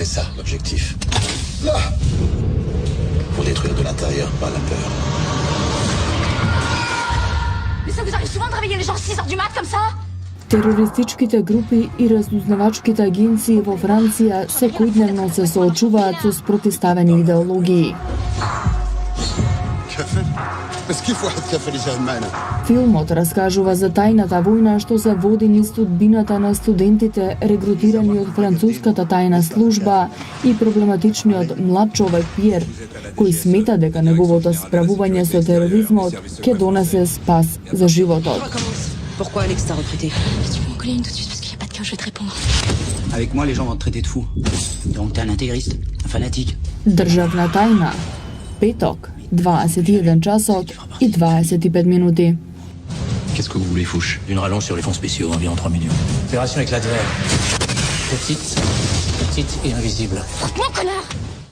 C'est ça l'objectif. Là, pour détruire de l'intérieur par la peur. Mais ça vous arrive souvent de réveiller les gens 6 heures du mat comme ça? Терористичките групи и разузнавачките агенции во Франција секојдневно се соочуваат со спротиставени идеологии. Филмот раскажува за тајната војна што се води низ судбината на студентите регрутирани од француската тајна служба и проблематичниот млад човек Пиер, кој смета дека неговото справување со тероризмот ќе донесе спас за животот. Pourquoi Alex t'a recruté? Tu peux m'en coller une tout de suite parce qu'il n'y a pas de cas, je vais te répondre. Avec moi, les gens vont te traiter de fou. Donc t'es un intégriste, un fanatique. Државна тајна. Петок, 21 часот и 25 минути. Qu'est-ce que vous voulez, Fouche? Une rallonge sur les fonds spéciaux, environ 3 millions. Opération éclat de verre. Petite et invisible. Écoute-moi, connard!